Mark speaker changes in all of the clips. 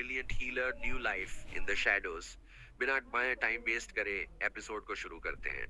Speaker 1: Brilliant healer new life in the shadows. बिना time waste करे episode को शुरू करते हैं।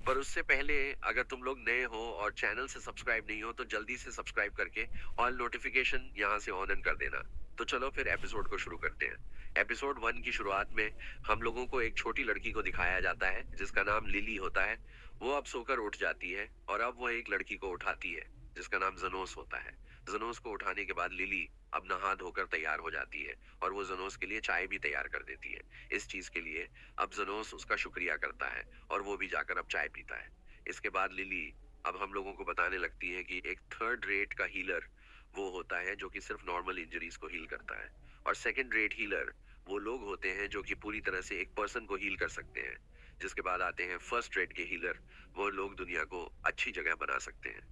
Speaker 1: पर उससे पहले अगर तुम लोग नए हो और चैनल से सब्सक्राइब नहीं हो तो जल्दी से सब्सक्राइब करके ऑल नोटिफिकेशन यहाँ से ऑन कर देना। तो चलो फिर एपिसोड को शुरू करते हैं। एपिसोड 1 की शुरुआत में हम लोगों को एक छोटी लड़की को दिखाया जाता है जिसका नाम लिली होता है। वो अब सोकर उठ जाती है और अब वो एक लड़की को उठाती है जिसका नाम जनोस होता है। जनोस को उठाने के बाद लिली अब नहा धोकर तैयार हो जाती है और वो जनोस के लिए चाय भी तैयार कर देती है। इस चीज के लिए अब जनोस उसका शुक्रिया करता है और वो भी जाकर अब चाय पीता है। इसके बाद लिली अब हम लोगों को बताने लगती है कि एक थर्ड रेट का हीलर वो होता है जो कि सिर्फ नॉर्मल इंजरीज को हील करता है, और सेकंड रेट हीलर वो लोग होते हैं जो कि पूरी तरह से एक पर्सन को हील कर सकते हैं। जिसके बाद आते हैं फर्स्ट रेट के हीलर, वो लोग दुनिया को अच्छी जगह बना सकते हैं।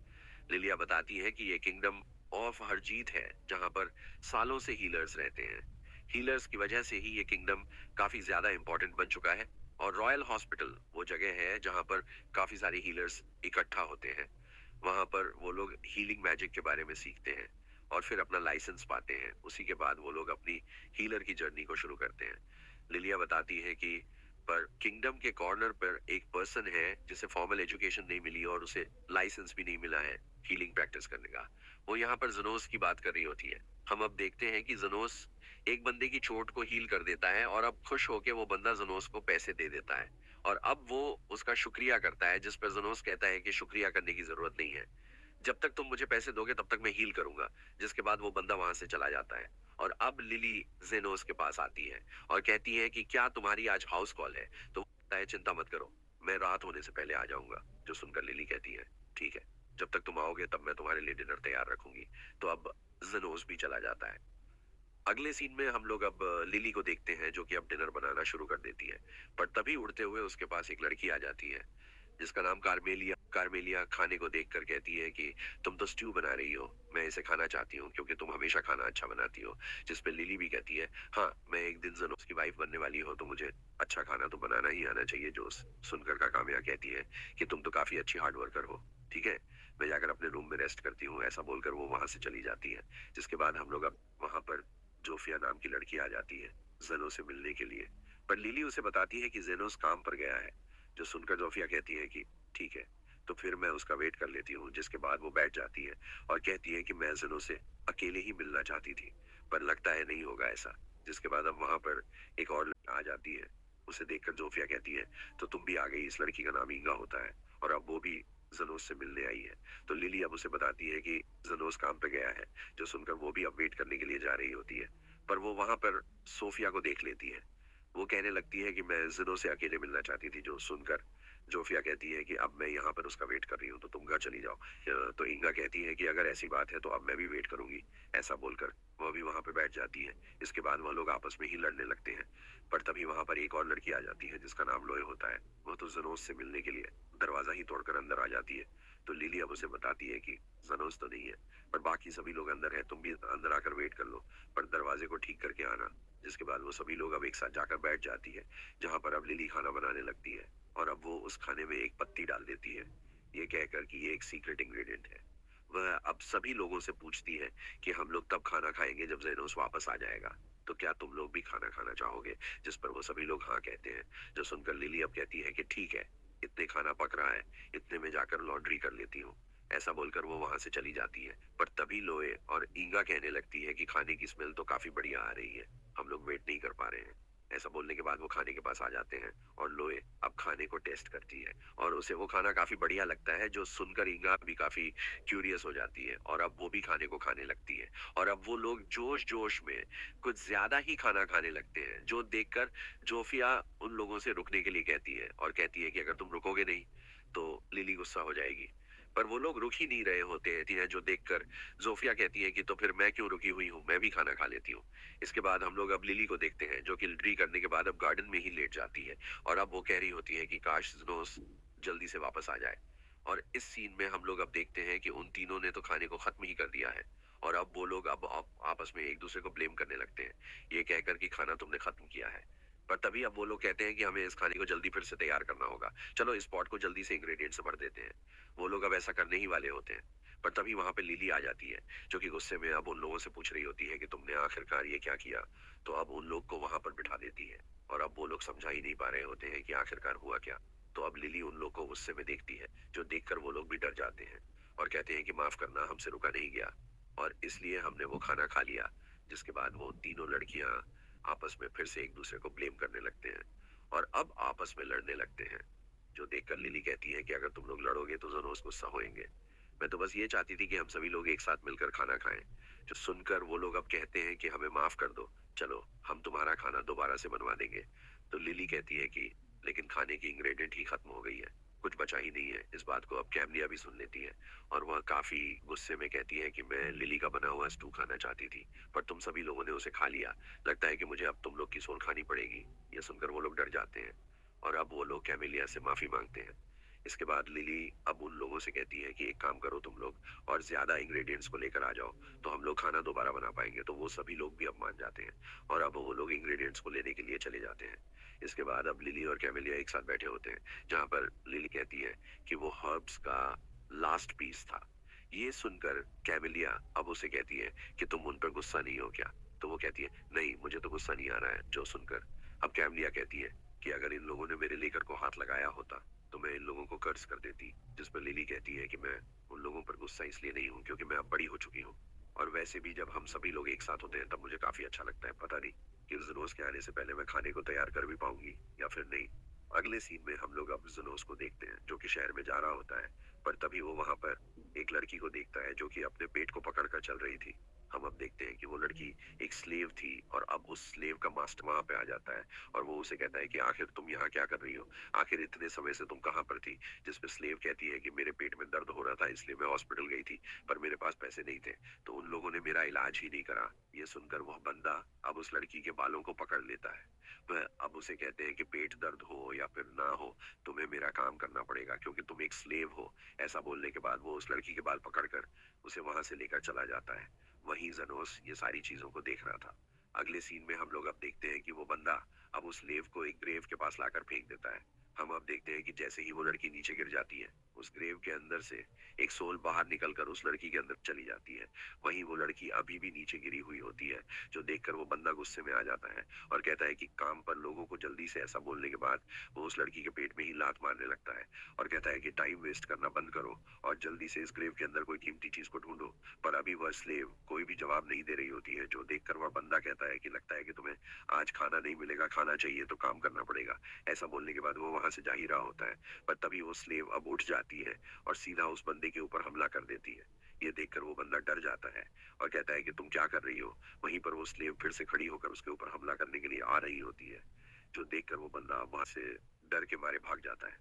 Speaker 1: लिलिया बताती है कि ये किंगडम ऑफ हरजीत है जहां पर सालों से हीलर्स रहते हैं। हीलर्स की वजह से ही ये किंगडम काफी ज्यादा इंपॉर्टेंट बन चुका है, और रॉयल हॉस्पिटल वो जगह है जहां पर काफी सारे हीलर्स इकट्ठा होते हैं। वहां पर वो लोग हीलिंग मैजिक के बारे में सीखते हैं और फिर अपना लाइसेंस पाते हैं। उसी के बाद वो लोग अपनी हीलर की जर्नी को शुरू करते हैं। लिलिया बताती है कि पर किंगडम के कॉर्नर पर एक पर्सन है जिसे फॉर्मल एजुकेशन नहीं मिली और उसे लाइसेंस भी नहीं मिला है हीलिंग प्रैक्टिस करने का। वो यहाँ पर जनोस की बात कर रही होती है। हम अब देखते हैं कि जनोस एक बंदे की चोट को हील कर देता है और अब खुश होके वो बंदा जनोस को पैसे दे देता है और अब वो उसका शुक्रिया करता है, जिस पर जनोस कहता है कि शुक्रिया करने की जरूरत नहीं है, जब तक तुम मुझे पैसे दोगे तब तक मैं हील करूंगा। जिसके बाद वो बंदा वहां से चला जाता है और अब लिली जेनोस के पास आती है और कहती है कि क्या तुम्हारी आज हाउस कॉल है। तो वो कहता है चिंता मत करो, मैं रात होने से पहले आ जाऊंगा। जो सुनकर लिली कहती है ठीक है, जब तक तुम आओगे तब मैं तुम्हारे लिए डिनर तैयार रखूंगी। तो अब जेनोस भी चला जाता है। अगले सीन में हम लोग अब लिली को देखते हैं जो कि अब डिनर बनाना शुरू कर देती है। पर तभी उड़ते हुए उसके पास एक लड़की आ जाती है जिसका नाम कार्मेलिया। कार्मेलिया खाने को देखकर कहती है कि तुम तो स्ट्यू बना रही हो, मैं इसे खाना चाहती हूँ क्योंकि तुम हमेशा खाना अच्छा बनाती हो। जिस पे लिली भी कहती है हाँ, मैं एक दिन जनोस की वाइफ बनने वाली हूँ तो मुझे अच्छा खाना तो बनाना ही आना चाहिए। जो सुनकर का कामया कहती है कि तुम तो काफी अच्छी हार्ड वर्कर हो, ठीक है, मैं जाकर अपने रूम में रेस्ट करती हूँ। ऐसा बोलकर वो वहां से चली जाती है। जिसके बाद हम लोग अब वहां पर जोफिया नाम की लड़की आ जाती है जेनो से मिलने के लिए। पर लिली उसे बताती है कि जेनोस काम पर गया है। जो सुनकर जोफिया कहती है कि ठीक है, तो फिर मैं उसका वेट कर लेती हूँ। जिसके बाद वो बैठ जाती है और कहती है कि मैं जेनो से अकेले ही मिलना चाहती थी, पर लगता है नहीं होगा ऐसा। जिसके बाद अब वहां पर एक और लड़की आ जाती है। उसे देखकर जोफिया कहती है तो तुम भी आ गई। इस लड़की का नाम इंगा होता है और अब वो भी जलोस से मिलने आई है। तो लिली अब उसे बताती है कि जलोस काम पे गया है। जो सुनकर वो भी अब वेट करने के लिए जा रही होती है, पर वो वहां पर सोफिया को देख लेती है। वो कहने लगती है कि मैं जिनो से अकेले मिलना चाहती थी। जो सुनकर जोफिया कहती है कि अब मैं यहाँ पर उसका वेट कर रही हूँ तो तुम घर चली जाओ। तो इंगा कहती है कि अगर ऐसी बात है तो अब मैं भी वेट करूंगी। ऐसा बोलकर वह भी वहां पर बैठ जाती है। इसके बाद वह लोग आपस में ही लड़ने लगते हैं। पर तभी वहां पर एक और लड़की आ जाती है जिसका नाम लोए होता है। वो तो जनोस से मिलने के लिए दरवाजा ही तोड़कर अंदर आ जाती है। तो लिली अब उसे बताती है कि जनोस तो नहीं है, पर बाकी सभी लोग अंदर हैं, तुम भी अंदर आकर वेट कर लो, पर दरवाजे को ठीक करके आना। जिसके बाद वो सभी लोग अब एक साथ जाकर बैठ जाती है जहां पर अब लिली खाना बनाने लगती है और अब वो उस खाने में एक पत्ती डाल देती है, ये कहकर कि ये एक सीक्रेट इंग्रेडिएंट है। वह अब सभी लोगों से पूछती है कि हम लोग तब खाना खाएंगे जब जेनोस वापस आ जाएगा, तो क्या तुम लोग भी खाना खाना चाहोगे। जिस पर वो सभी लोग हाँ कहते हैं। जो सुनकर लिली अब कहती है कि ठीक है, इतने खाना पक रहा है, इतने में जाकर लॉन्ड्री कर लेती हूँ। ऐसा बोलकर वो वहां से चली जाती है। पर तभी लोए और ईगा कहने लगती है कि खाने की स्मेल तो काफी बढ़िया आ रही है, हम लोग वेट नहीं कर पा रहे हैं। ऐसा बोलने के बाद वो खाने के पास आ जाते हैं और लोए अब खाने को टेस्ट करती है और उसे वो खाना काफी बढ़िया लगता है। जो सुनकर ईगा भी काफी क्यूरियस हो जाती है और अब वो भी खाने को खाने लगती है। और अब वो लोग जोश जोश में कुछ ज्यादा ही खाना खाने लगते हैं, जो देखकर जोफिया उन लोगों से रुकने के लिए कहती है और कहती है कि अगर तुम रुकोगे नहीं तो लिली गुस्सा हो जाएगी। पर वो लोग रुक ही नहीं रहे होते हैं, जो देखकर जोफिया कहती है कि तो फिर मैं क्यों रुकी हुई हूँ, मैं भी खाना खा लेती हूँ। इसके बाद हम लोग अब लिली को देखते हैं जो कि लिटरी करने के बाद अब गार्डन में ही लेट जाती है और अब वो कह रही होती है कि काश स्नोस जल्दी से वापस आ जाए। और इस सीन में हम लोग अब देखते हैं कि उन तीनों ने तो खाने को खत्म ही कर दिया है और अब वो लोग अब आपस में एक दूसरे को ब्लेम करने लगते हैं, ये कहकर कि खाना तुमने खत्म किया है। पर तभी अब वो लोग कहते हैं कि हमें इस खाने को जल्दी फिर से तैयार करना होगा, चलो इस पॉट को जल्दी से इंग्रेडिएंट से भर देते हैं। वो लोग अब ऐसा करने ही वाले होते हैं। पर तभी वहां पे लिली आ जाती है जो कि गुस्से में अब उन लोगों से पूछ रही होती है कि तुमने आखिरकार ये क्या किया। तो अब उन लोग को वहां पर बिठा देती है और अब वो लोग समझा ही नहीं पा रहे होते हैं कि आखिरकार हुआ क्या। तो अब लिली उन लोग को गुस्से में देखती है, जो देखकर वो लोग भी डर जाते हैं और कहते हैं कि माफ करना, हमसे रुका नहीं गया और इसलिए हमने वो खाना खा लिया। जिसके बाद वो तीनों लड़कियां आपस में फिर से एक दूसरे को ब्लेम करने लगते हैं और अब आपस में लड़ने लगते हैं, जो देखकर लिली कहती है कि अगर तुम लोग लड़ोगे तो जरूर गुस्सा होएंगे। मैं तो बस ये चाहती थी कि हम सभी लोग एक साथ मिलकर खाना खाएं। जो सुनकर वो लोग अब कहते हैं कि हमें माफ कर दो, चलो हम तुम्हारा खाना दोबारा से बनवा देंगे। तो लिली कहती है कि लेकिन खाने की इंग्रेडिएंट ही खत्म हो गई है, कुछ बचा ही नहीं है। इस बात को अब कैमलिया भी सुन लेती है और वह काफी गुस्से में कहती है कि मैं लिली का बना हुआ स्टू खाना चाहती थी, पर तुम सभी लोगों ने उसे खा लिया। लगता है कि मुझे अब तुम लोग की सोल खानी पड़ेगी। यह सुनकर वो लोग डर जाते हैं और अब वो लोग कैमेलिया से माफी मांगते हैं। इसके बाद लिली अब उन लोगों से कहती है कि एक काम करो तुम लोग और ज्यादा इंग्रेडिएंट्स को लेकर आ जाओ, तो हम लोग खाना दोबारा बना पाएंगे। तो वो सभी लोग भी अब मान जाते हैं और अब वो लोग इंग्रेडिएंट्स को लेने के लिए चले जाते हैं। इसके बाद अब लिली और कैमेलिया एक साथ बैठे होते हैं, जहां पर लिली कहती है कि वो हर्ब्स का लास्ट पीस था। ये सुनकर कैमेलिया अब उसे कहती है कि तुम उन पर गुस्सा नहीं हो क्या। तो वो कहती है नहीं, मुझे तो गुस्सा नहीं आ रहा है। जो सुनकर अब कैमेलिया कहती है कि अगर इन लोगों ने मेरे लेकर को हाथ लगाया होता तो मैं इन लोगों को कर्ज कर देती। जिस पर लिली कहती है कि मैं उन लोगों पर गुस्सा इसलिए नहीं हूँ क्योंकि मैं अब बड़ी हो चुकी हूँ और वैसे भी जब हम सभी लोग एक साथ होते हैं तब मुझे काफी अच्छा लगता है। पता नहीं कि जुनोस के आने से पहले मैं खाने को तैयार कर भी पाऊंगी या फिर नहीं। अगले सीन में हम लोग अब जुनोस को देखते हैं, जो कि शहर में जा रहा होता है, पर तभी वो वहां पर एक लड़की को देखता है जो कि अपने पेट को पकड़कर चल रही थी। हम अब देखते हैं कि वो लड़की एक स्लेव थी और अब उस स्लेव का मास्टर वहां पे आ जाता है और वो उसे कहता है कि आखिर तुम यहाँ क्या कर रही हो, आखिर इतने समय से तुम कहाँ पर थी। जिसपे स्लेव कहती है कि मेरे पेट में दर्द हो रहा था इसलिए मैं हॉस्पिटल गई थी, पर मेरे पास पैसे नहीं थे तो उन लोगों ने मेरा इलाज ही नहीं करा। ये सुनकर वह बंदा अब उस लड़की के बालों को पकड़ लेता है। वह अब उसे कहते हैं कि पेट दर्द हो या फिर ना हो, तुम्हें मेरा काम करना पड़ेगा क्योंकि तुम एक स्लेव हो। ऐसा बोलने के बाद वो उस लड़की के बाल पकड़कर उसे वहां से लेकर चला जाता है। वहीं जनोस ये सारी चीजों को देख रहा था। अगले सीन में हम लोग अब देखते हैं कि वो बंदा अब उस स्लेव को एक ग्रेव के पास लाकर फेंक देता है। हम अब देखते हैं कि जैसे ही वो लड़की नीचे गिर जाती है, उस ग्रेव के अंदर से एक सोल बाहर निकलकर उस लड़की के अंदर चली जाती है। वहीं वो लड़की अभी भी नीचे गिरी हुई होती है, जो देखकर वो बंदा गुस्से में आ जाता है और कहता है कि काम पर लोगों को जल्दी से। ऐसा बोलने के बाद वो उस लड़की के पेट में ही लात मारने लगता है और कहता है कि टाइम वेस्ट करना बंद करो और जल्दी से इस ग्रेव के अंदर कोई कीमती चीज को ढूंढो। पर अभी वह स्लेव कोई भी जवाब नहीं दे रही होती है, जो देखकर वह बंदा कहता है कि लगता है कि तुम्हें आज खाना नहीं मिलेगा, खाना चाहिए तो काम करना पड़ेगा। ऐसा बोलने के बाद वो वहां से जा ही रहा होता है, पर तभी वो स्लेव अब उठ जाती है और सीधा उस बंदे के ऊपर हमला कर देती है। ये देखकर वो बंदा डर जाता है और कहता है कि तुम क्या कर रही हो। वहीं पर वो स्लेव फिर से खड़ी होकर उसके ऊपर हमला करने के लिए आ रही होती है, जो देखकर वो बंदा वहां से डर के मारे भाग जाता है।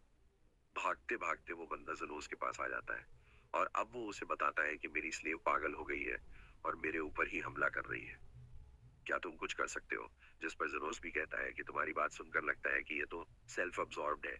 Speaker 1: भागते भागते वो बंदा जलूस के पास आ जाता है और अब वो उसे बताता है कि मेरी स्लेव पागल हो गई है और मेरे ऊपर ही हमला कर रही है, क्या तुम कुछ कर सकते हो। जिस पर जरोस भी कहता है कि तुम्हारी बात सुनकर लगता है कि ये तो सेल्फ अब्सॉर्ब्ड है।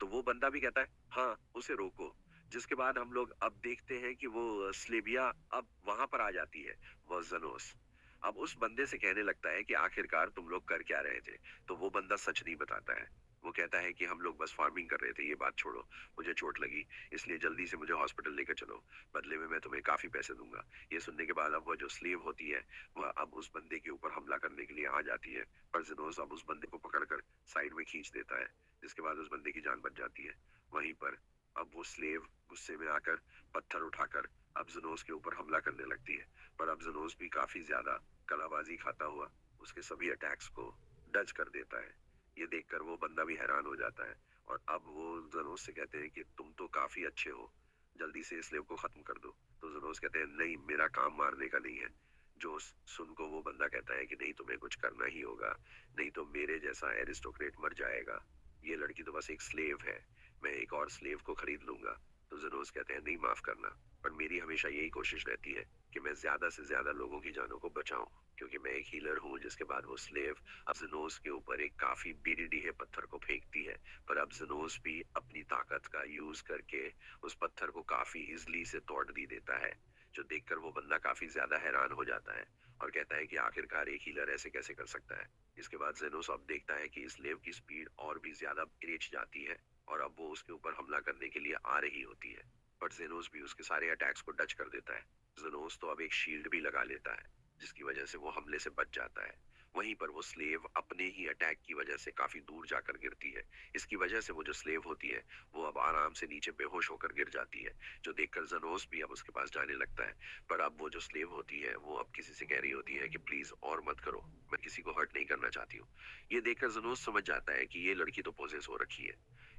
Speaker 1: तो वो बंदा भी कहता है हाँ, उसे रोको। जिसके बाद हम लोग अब देखते हैं कि वो स्लेबिया अब वहां पर आ जाती है, वो जनोस अब उस बंदे से कहने लगता है कि आखिरकार तुम लोग कर क्या रहे थे। तो वो बंदा सच नहीं बताता है। वो कहता है कि हम लोग बस फार्मिंग कर रहे थे, ये बात छोड़ो, मुझे चोट लगी इसलिए जल्दी से मुझे हॉस्पिटल लेकर चलो, बदले में मैं तुम्हें काफी पैसे दूंगा। ये सुनने के बाद अब वह जो स्लेव होती है वह अब उस बंदे के ऊपर हमला करने के लिए आ जाती है, पर जिनोस अब उस बंदे को पकड़कर साइड में खींच देता है, जिसके बाद उस बंदे की जान बच जाती है। वहीं पर अब वो स्लेव गुस्से में आकर पत्थर उठाकर अब जिनोस के ऊपर हमला करने लगती है, पर अब जिनोस भी काफी ज्यादा कलाबाजी खाता हुआ उसके सभी अटैक्स को डज कर देता है। ये देखकर वो बंदा भी हैरान हो जाता है और अब वो जरोस से कहते हैं कि तुम तो काफी अच्छे हो, जल्दी से इस स्लेव को खत्म कर दो। तो जरोस कहते हैं नहीं, मेरा काम मारने का नहीं है। जो सुन को वो बंदा कहता है कि नहीं, तुम्हें कुछ करना ही होगा, नहीं तो मेरे जैसा एरिस्टोक्रेट मर जाएगा। ये लड़की तो बस एक स्लेव है, मैं एक और स्लेव को खरीद लूंगा। तो जरोस कहते हैं नहीं, माफ करना, पर मेरी हमेशा यही कोशिश रहती है कि मैं ज्यादा से ज्यादा लोगों की जानों को बचाऊं, क्योंकि मैं एक हीलर हूँ। जिसके बाद वो स्लेव अब जनो के ऊपर एक काफी बीढ़ी पत्थर को फेंकती है, पर अब जनो भी अपनी ताकत का यूज करके उस पत्थर को काफी इजली से तोड़ दी देता है, जो देखकर वो बंदा काफी ज्यादा हैरान हो जाता है और कहता है कि आखिरकार एक हीलर ऐसे कैसे कर सकता है। इसके बाद जेनोस अब देखता है कि इस लेव की स्पीड और भी ज्यादा तेज जाती है और अब वो उसके ऊपर हमला करने के लिए आ रही होती है, बट जेनोस भी उसके सारे अटैक्स को डच कर देता है। जेनोस तो अब एक शील्ड भी लगा लेता है, जिसकी वजह से वो हमले से बच जाता है। वहीं पर वो स्लेव अपने ही अटैक की वजह से काफी दूर जाकर गिरती है। इसकी वजह से वो जो स्लेव होती है वो अब आराम से नीचे बेहोश होकर गिर जाती है, जो देखकर जनोस भी अब उसके पास जाने लगता है। पर अब वो जो स्लेव होती है वो अब किसी से कह रही होती है कि प्लीज और मत करो, मैं किसी को हर्ट नहीं करना चाहती हूँ। ये देखकर जनोस समझ जाता है कि ये लड़की तो पोजेस हो रखी है।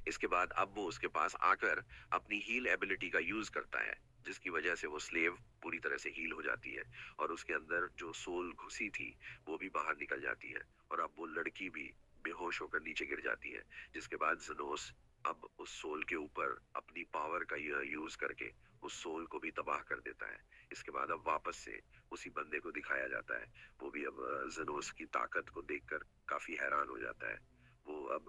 Speaker 1: इसके बाद अब वो उसके पास आकर अपनी हील एबिलिटी का यूज करता है, जिसकी वजह से वो स्लेव पूरी तरह से हील हो जाती है और उसके अंदर जो सोल घुसी थी वो भी बाहर निकल जाती है और अब वो लड़की भी बेहोश होकर नीचे गिर जाती है। जिसके बाद जनोस अब उस सोल के ऊपर अपनी पावर का यूज करके उस सोल को भी तबाह कर देता है। इसके बाद अब वापस से उसी बंदे को दिखाया जाता है। वो भी अब जनोस की ताकत को देखकर काफी हैरान हो जाता है। वो अब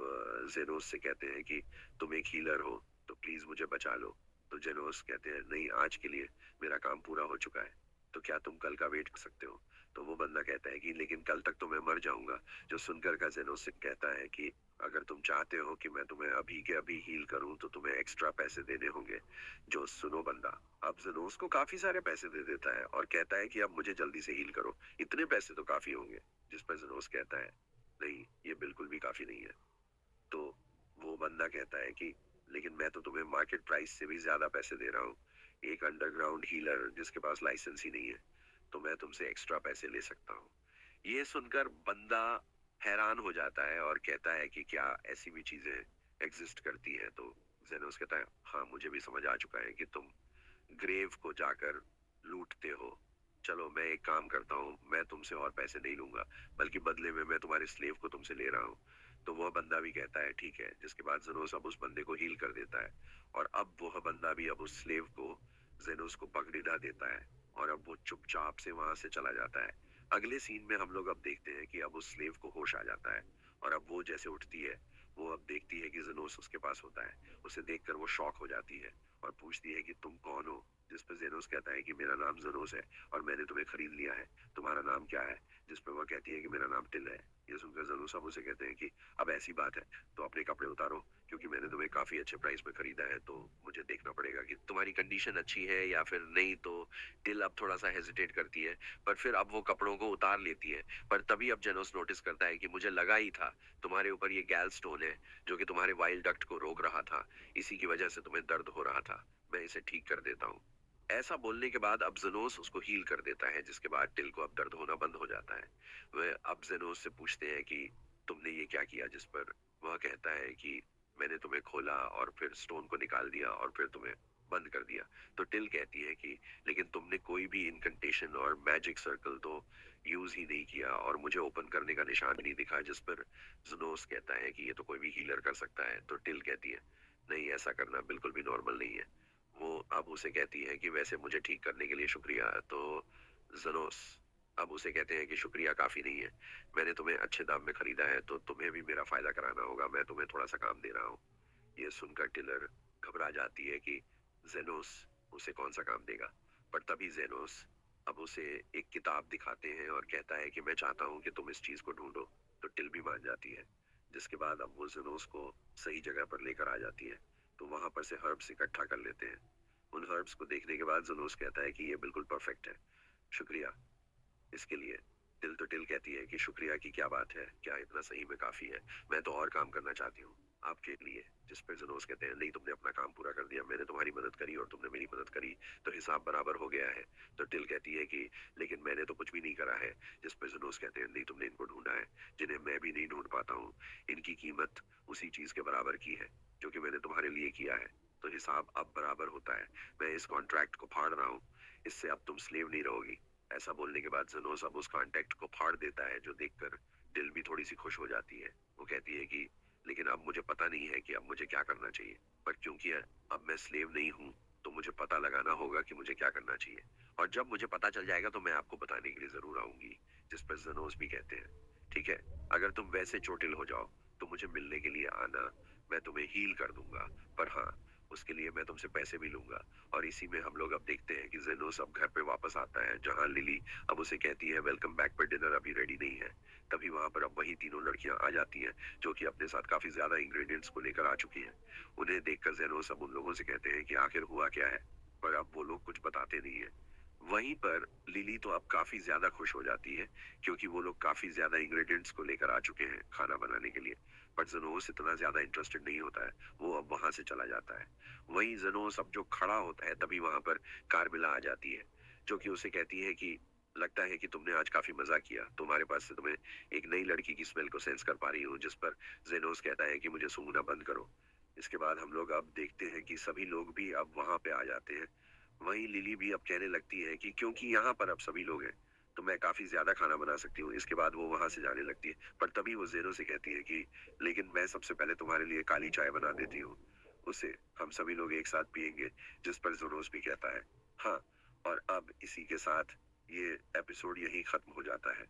Speaker 1: जेनोस से कहते हैं कि तुम एक हीलर हो तो प्लीज मुझे बचा लो। तो जेनोस कहते हैं नहीं, आज के लिए मेरा काम पूरा हो चुका है, तो क्या तुम कल का वेट कर सकते हो? तो वो बंदा कहता है कि लेकिन कल तक तो मैं मर जाऊंगा। जो सुनकर का जेनोस से कहता है कि अगर तुम चाहते हो कि मैं तुम्हें अभी के अभी हील करूं तो तुम्हें एक्स्ट्रा पैसे देने होंगे। जो सुनो बंदा अब जेनोस को काफी सारे पैसे दे देता है और कहता है कि अब मुझे जल्दी से हील करो, इतने पैसे तो काफी होंगे। जिस पर जेनोस कहता है नहीं, ये बिल्कुल भी काफी नहीं है। तो वो बंदा कहता है कि लेकिन मैं तो तुम्हें मार्केट प्राइस से भी ज्यादा पैसे दे रहा हूँ, एक अंडरग्राउंड हीलर जिसके पास लाइसेंस ही नहीं है, तो मैं तुमसे एक्स्ट्रा पैसे ले सकता हूँ। ये सुनकर बंदा हैरान हो जाता है और कहता है कि क्या ऐसी भी चीजें एग्जिस्ट करती हैं? तो जेनोस कहता है हाँ, मुझे भी समझ आ चुका है कि तुम ग्रेव को जाकर लूटते हो। चलो मैं एक काम करता हूँ, मैं तुमसे और पैसे नहीं लूंगा, बल्कि बदले में मैं तुम्हारे स्लेव को तुमसे ले रहा हूँ। तो वह बंदा भी कहता है ठीक है। जिसके बाद जेनोस अब उस बंदे को हील कर देता है और अब वह बंदा भी अब उस स्लेव को जेनोस को पकड़ा देता है और अब वो चुपचाप से वहां से चला जाता है। अगले सीन में हम लोग अब देखते हैं कि अब उस स्लेव को होश आ जाता है और अब वो जैसे उठती है, वो अब देखती है कि जेनोस उसके पास होता है। उसे देखकर वो शॉक हो जाती है और पूछती है कि तुम कौन हो? जिस पर जेनोस कहता है कि मेरा नाम जेनोस है और मैंने तुम्हें खरीद लिया है, तुम्हारा नाम क्या है? जिस पर वह कहती है कि मेरा नाम टिल है। ये सुनकर जेनोस अब उसे कहते हैं कि अब ऐसी बात है तो अपने कपड़े उतारो, क्योंकि मैंने तुम्हें काफी अच्छे प्राइस में खरीदा है, तो मुझे देखना पड़ेगा कि तुम्हारी कंडीशन अच्छी है या फिर नहीं। तो टिल अब थोड़ा सा हेजिटेट करती है, पर फिर अब वो कपड़ों को उतार लेती है। पर तभी अब जेनोस नोटिस करता है कि मुझे लगा ही था तुम्हारे ऊपर ये गैल स्टोन है, जो कि तुम्हारे वाइल्ड डक्ट को रोक रहा था, इसी की वजह से तुम्हें दर्द हो रहा था, मैं इसे ठीक कर देता हूँ। ऐसा बोलने के बाद अब जेनोस उसको हील कर देता है, जिसके बाद टिल को अब दर्द होना बंद हो जाता है। वह अब जेनोस से पूछते हैं कि तुमने ये क्या किया? जिस पर वह कहता है कि मैंने तुम्हें खोला और फिर स्टोन को निकाल दिया और फिर तुम्हें बंद कर दिया। तो टिल कहती है कि लेकिन तुमने कोई भी इनकंटेशन और मैजिक सर्कल तो यूज ही नहीं किया और मुझे ओपन करने का निशान भी नहीं दिखा। जिस पर जेनोस कहता है कि ये तो कोई भी हीलर कर सकता है। तो टिल कहती है नहीं, ऐसा करना बिल्कुल भी नॉर्मल नहीं है। वो अब उसे कहती है कि वैसे मुझे ठीक करने के लिए शुक्रिया। तो जनोस अब उसे कहते हैं कि शुक्रिया काफी नहीं है, मैंने तुम्हें अच्छे दाम में खरीदा है, तो तुम्हें भी मेरा फायदा कराना होगा, मैं तुम्हें थोड़ा सा काम दे रहा हूँ। ये सुनकर टिलर घबरा जाती है कि जेनोस उसे कौन सा काम देगा। पर तभी जेनोस अब उसे एक किताब दिखाते हैं और कहता है कि मैं चाहता हूँ कि तुम इस चीज को ढूंढो। तो टिल भी मान जाती है। जिसके बाद अब वो जेनोस को सही जगह पर लेकर आ जाती है। तो वहां पर से हर्ब्स इकट्ठा कर लेते हैं। उन हर्ब्स को देखने के बाद जेनोस कहता है कि ये बिल्कुल परफेक्ट है, शुक्रिया इसके लिए। टिल कहती है कि शुक्रिया की क्या बात है, क्या इतना सही में काफी है, मैं तो और काम करना चाहती हूँ आपके लिए। जिस पर जेनोस कहते हैं नहीं, तुमने अपना काम पूरा कर दिया, मैंने तुम्हारी मदद करी और तुमने मेरी मदद करी, तो हिसाब बराबर हो गया है। तो टिल कहती है कि लेकिन मैंने तो कुछ भी नहीं करा है। जिस पर जेनोस कहते हैं नहीं, तुमने इनको ढूंढा है, जिन्हें मैं भी नहीं ढूंढ पाता हूँ। इनकी कीमत उसी चीज के बराबर की है जो कि मैंने तुम्हारे लिए किया है, तो हिसाब अब बराबर होता है। मैं इस कॉन्ट्रैक्ट को फाड़ रहा हूँ, इससे अब तुम स्लेव नहीं रहोगी। ऐसा बोलने के बाद जेनोस अब उस कॉन्ट्रैक्ट को फाड़ देता है, जो देखकर टिल भी थोड़ी सी खुश हो जाती है। वो कहती है कि लेकिन अब मुझे पता नहीं है कि अब मुझे क्या करना चाहिए, पर क्योंकि अब मैं स्लेव नहीं हूँ तो मुझे पता लगाना होगा कि मुझे क्या करना चाहिए, और जब मुझे पता चल जाएगा तो मैं आपको बताने के लिए जरूर आऊंगी। जिस पर जेनोस भी कहते हैं ठीक है, अगर तुम वैसे चोटिल हो जाओ तो मुझे मिलने के लिए आना, मैं तुम्हें हील कर दूंगा, पर हाँ, उसके लिए मैं तुमसे पैसे भी लूंगा। और इसी में हम लोग अब देखते हैं कि जेनोस अब घर पे वापस आता है, जहां लिली अब उसे कहती है वेलकम बैक, पर डिनर अभी रेडी नहीं है। तभी वहां पर अब वही तीनों लड़कियां आ जाती हैं, जो कि अपने साथ काफी ज्यादा इंग्रेडिएंट्स को लेकर आ चुकी हैं। उन्हें देखकर जेनोस अब उन लोगों से कहते हैं कि आखिर हुआ क्या है, पर अब वो लोग कुछ बताते नहीं है। वहीं पर लिली तो अब काफी ज्यादा खुश हो जाती है क्योंकि वो लोग काफी ज्यादा इंग्रेडिएंट्स को लेकर आ चुके हैं खाना बनाने के लिए। बट जनो इतना ज्यादा इंटरेस्टेड नहीं होता है, वो अब वहां से चला जाता है। वहीं जनो अब जो खड़ा होता है तभी वहां पर कार्मिला आ जाती है, जो कि उसे कहती है कि लगता है कि तुमने आज काफी मजा किया, तुम्हारे पास से तुम्हें एक नई लड़की की स्मेल को सेंस कर पा रही हूँ। जिस पर जेनोस कहता है कि मुझे सूंघना बंद करो। इसके बाद हम लोग अब देखते हैं कि सभी लोग भी अब वहां पे आ जाते हैं। वहीं लिली भी अब कहने लगती है कि क्योंकि यहाँ पर अब सभी लोग हैं तो मैं काफी ज्यादा खाना बना सकती हूँ। इसके बाद वो वहां से जाने लगती है, पर तभी वो जेनो से कहती है कि लेकिन मैं सबसे पहले तुम्हारे लिए काली चाय बना देती हूँ, उसे हम सभी लोग एक साथ पियेंगे। जिस पर जोनोस भी कहता है हाँ। और अब इसी के साथ ये एपिसोड यही खत्म हो जाता है।